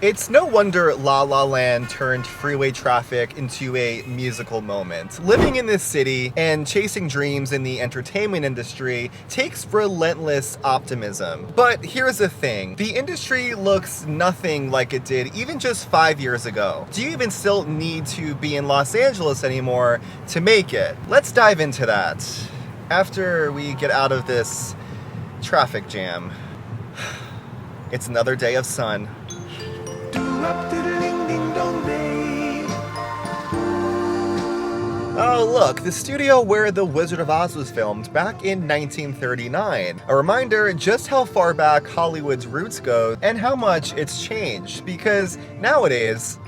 It's no wonder La La Land turned freeway traffic into a musical moment. Living in this city and chasing dreams in the entertainment industry takes relentless optimism. But here's the thing, the industry looks nothing like it did even just 5 years ago. Do you even still need to be in Los Angeles anymore to make it? Let's dive into that after we get out of this traffic jam. It's another day of sun. Oh look, the studio where The Wizard of Oz was filmed back in 1939. A reminder just how far back Hollywood's roots go and how much it's changed, because nowadays,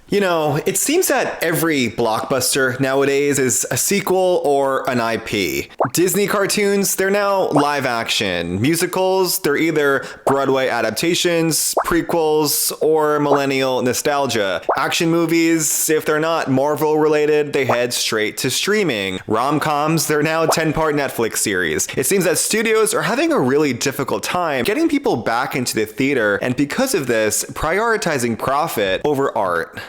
you know, it seems that every blockbuster nowadays is a sequel or an IP. Disney cartoons, they're now live action. Musicals, they're either Broadway adaptations, prequels, or millennial nostalgia. Action movies, if they're not Marvel related, they head straight to streaming. Rom-coms, they're now 10-part Netflix series. It seems that studios are having a really difficult time getting people back into the theater, and because of this, prioritizing profit over art.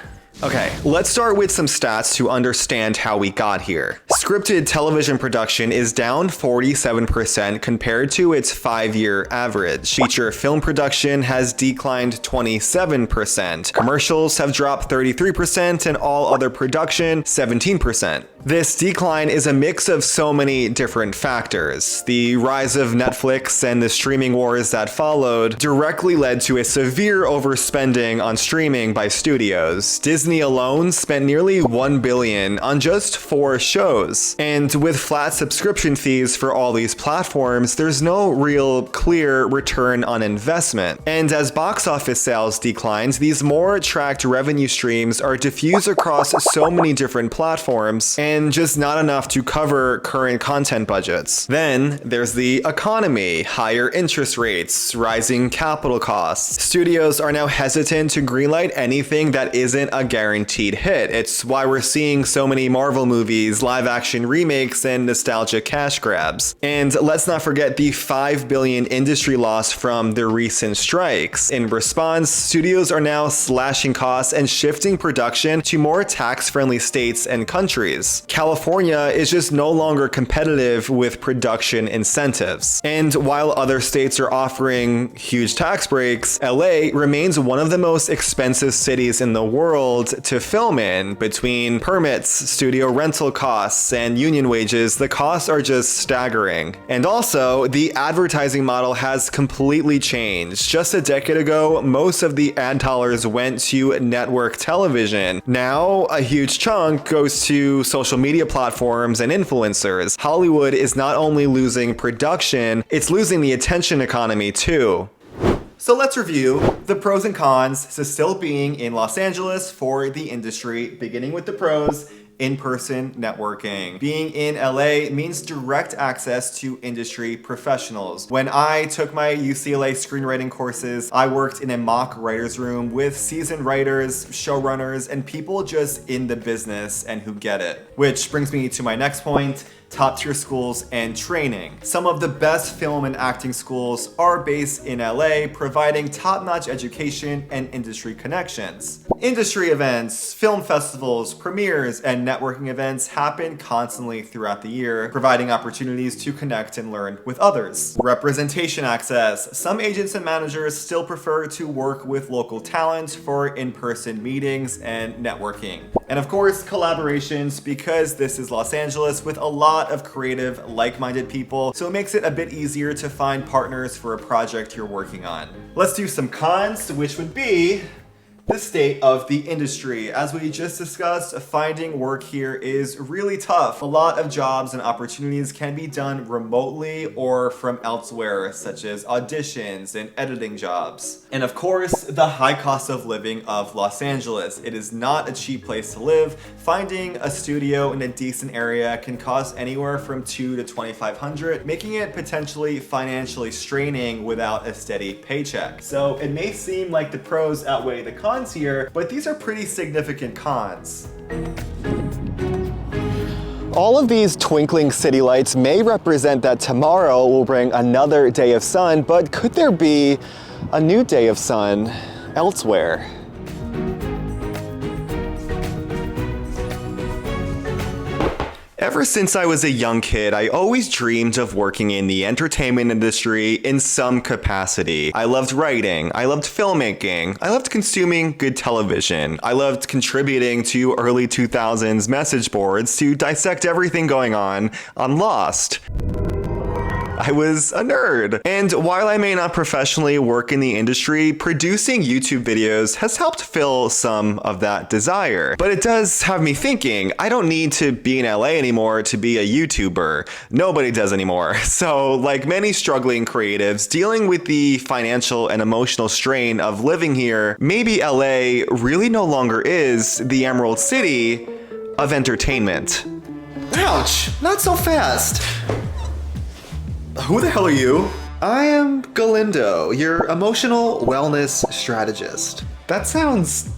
Okay, let's start with some stats to understand how we got here. Scripted television production is down 47% compared to its 5-year average. Feature film production has declined 27%. Commercials have dropped 33% and all other production 17%. This decline is a mix of so many different factors. The rise of Netflix and the streaming wars that followed directly led to a severe overspending on streaming by studios. Disney alone spent nearly $1 billion on just 4 shows. And with flat subscription fees for all these platforms, there's no real clear return on investment. And as box office sales declines, these more tracked revenue streams are diffused across so many different platforms and just not enough to cover current content budgets. Then there's the economy, higher interest rates, rising capital costs. Studios are now hesitant to greenlight anything that isn't a guaranteed hit. It's why we're seeing so many Marvel movies, live action remakes, and nostalgia cash grabs. And let's not forget the $5 billion industry loss from the recent strikes. In response, studios are now slashing costs and shifting production to more tax-friendly states and countries. California is just no longer competitive with production incentives. And while other states are offering huge tax breaks, LA remains one of the most expensive cities in the world to film in. Between permits, studio rental costs, and union wages, the costs are just staggering. And also, the advertising model has completely changed. Just a decade ago, most of the ad dollars went to network television. Now, a huge chunk goes to social media platforms and influencers. Hollywood is not only losing production, it's losing the attention economy too. So let's review the pros and cons to still being in Los Angeles for the industry, beginning with the pros. In-person networking. Being in LA means direct access to industry professionals. When I took my UCLA screenwriting courses, I worked in a mock writer's room with seasoned writers, showrunners, and people just in the business and who get it. Which brings me to my next point, top-tier schools and training. Some of the best film and acting schools are based in LA, providing top-notch education and industry connections. Industry events, film festivals, premieres, and networking events happen constantly throughout the year, providing opportunities to connect and learn with others. Representation access. Some agents and managers still prefer to work with local talent for in-person meetings and networking. And of course, collaborations, because this is Los Angeles with a lot of creative, like-minded people, so it makes it a bit easier to find partners for a project you're working on. Let's do some cons, which would be the state of the industry. As we just discussed, finding work here is really tough. A lot of jobs and opportunities can be done remotely or from elsewhere, such as auditions and editing jobs. And of course, the high cost of living of Los Angeles. It is not a cheap place to live. Finding a studio in a decent area can cost anywhere from $200 to $2,500, making it potentially financially straining without a steady paycheck. So it may seem like the pros outweigh the cons here, but these are pretty significant cons. All of these twinkling city lights may represent that tomorrow will bring another day of sun, but could there be a new day of sun elsewhere? Ever since I was a young kid, I always dreamed of working in the entertainment industry in some capacity. I loved writing, I loved filmmaking, I loved consuming good television, I loved contributing to early 2000s message boards to dissect everything going on Lost. I was a nerd. And while I may not professionally work in the industry, producing YouTube videos has helped fill some of that desire. But it does have me thinking, I don't need to be in LA anymore to be a YouTuber. Nobody does anymore. So, like many struggling creatives, dealing with the financial and emotional strain of living here, maybe LA really no longer is the Emerald City of entertainment. Ouch! Not so fast! Who the hell are you? I am Galindo, your emotional wellness strategist. That sounds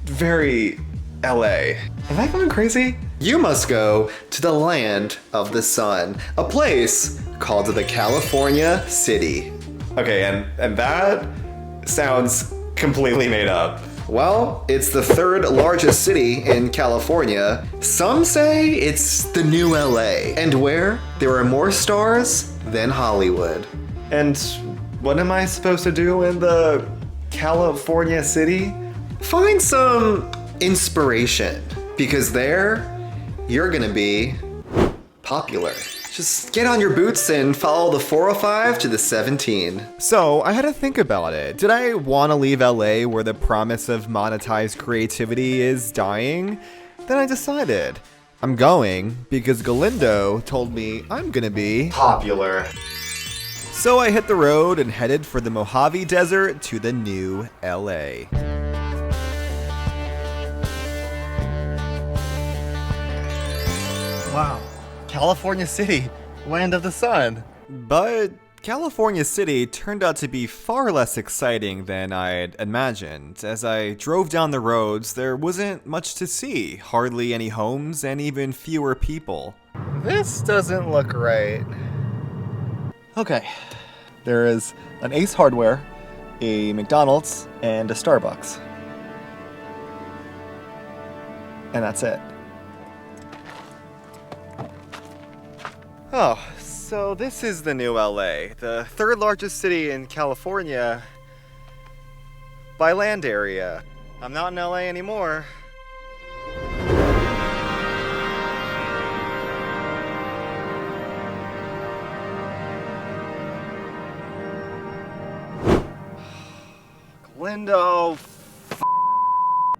very LA. Am I going crazy? You must go to the land of the sun, a place called the California City. Okay, and that sounds completely made up. Well, it's the third largest city in California. Some say it's the new LA, and where there are more stars than Hollywood. And what am I supposed to do in the California City? Find some inspiration, because there you're gonna be popular. Just get on your boots and follow the 405 to the 17. So I had to think about it. Did I want to leave LA where the promise of monetized creativity is dying? Then I decided I'm going because Galindo told me I'm gonna be Popular. So I hit the road and headed for the Mojave Desert to the new LA. Wow. California City, land of the sun. But California City turned out to be far less exciting than I'd imagined. As I drove down the roads, there wasn't much to see, hardly any homes and even fewer people. This doesn't look right. Okay, there is an Ace Hardware, a McDonald's, and a Starbucks. And that's it. Oh, so this is the new LA, the third largest city in California by land area. I'm not in LA anymore. Galindo.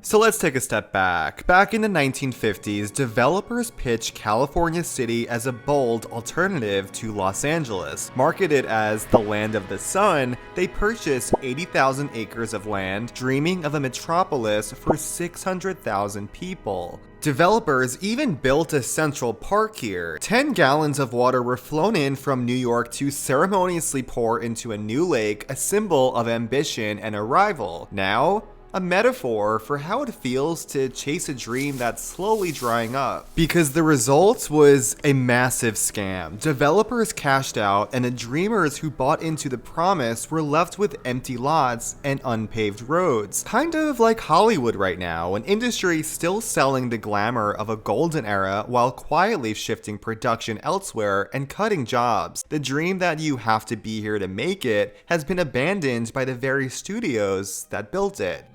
So let's take a step back. Back in the 1950s, developers pitched California City as a bold alternative to Los Angeles. Marketed as the land of the sun, they purchased 80,000 acres of land, dreaming of a metropolis for 600,000 people. Developers even built a central park here. 10 gallons of water were flown in from New York to ceremoniously pour into a new lake, a symbol of ambition and arrival. Now, a metaphor for how it feels to chase a dream that's slowly drying up. Because the result was a massive scam. Developers cashed out, and the dreamers who bought into the promise were left with empty lots and unpaved roads. Kind of like Hollywood right now, an industry still selling the glamour of a golden era while quietly shifting production elsewhere and cutting jobs. The dream that you have to be here to make it has been abandoned by the very studios that built it.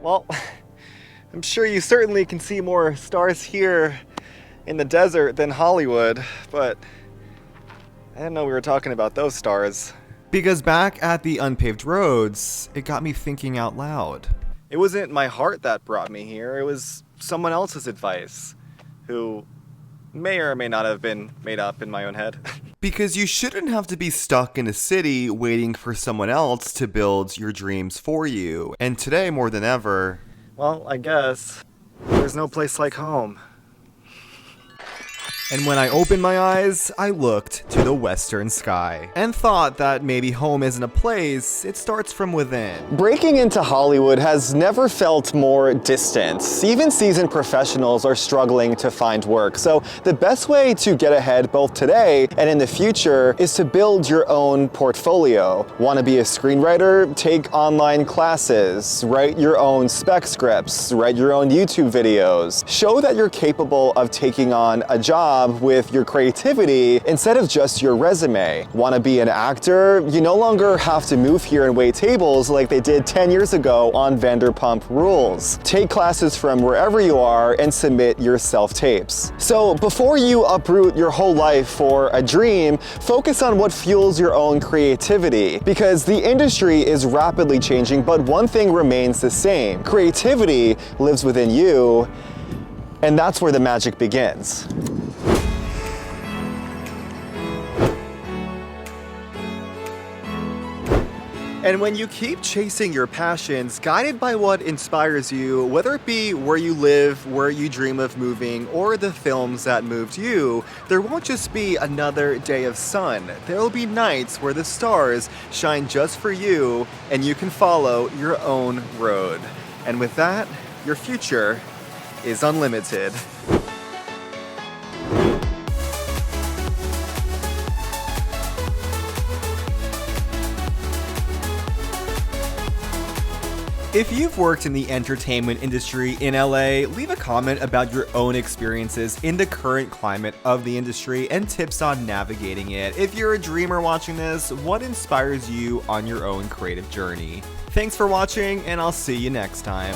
Well, I'm sure you certainly can see more stars here in the desert than Hollywood, but I didn't know we were talking about those stars. Because back at the unpaved roads, it got me thinking out loud. It wasn't my heart that brought me here, it was someone else's advice, who may or may not have been made up in my own head. Because you shouldn't have to be stuck in a city waiting for someone else to build your dreams for you. And today, more than ever, well, I guess, there's no place like home. And when I opened my eyes, I looked to the western sky and thought that maybe home isn't a place, it starts from within. Breaking into Hollywood has never felt more distant. Even seasoned professionals are struggling to find work. So the best way to get ahead both today and in the future is to build your own portfolio. Want to be a screenwriter? Take online classes, write your own spec scripts, write your own YouTube videos. Show that you're capable of taking on a job with your creativity instead of just your resume. Want to be an actor? You no longer have to move here and wait tables like they did 10 years ago on Vanderpump Rules. Take classes from wherever you are and submit your self-tapes. So before you uproot your whole life for a dream, focus on what fuels your own creativity, because the industry is rapidly changing, but one thing remains the same. Creativity lives within you, and that's where the magic begins. And when you keep chasing your passions, guided by what inspires you, whether it be where you live, where you dream of moving, or the films that moved you, there won't just be another day of sun. There will be nights where the stars shine just for you, and you can follow your own road. And with that, your future is unlimited. If you've worked in the entertainment industry in LA, leave a comment about your own experiences in the current climate of the industry and tips on navigating it. If you're a dreamer watching this, what inspires you on your own creative journey? Thanks for watching, and I'll see you next time.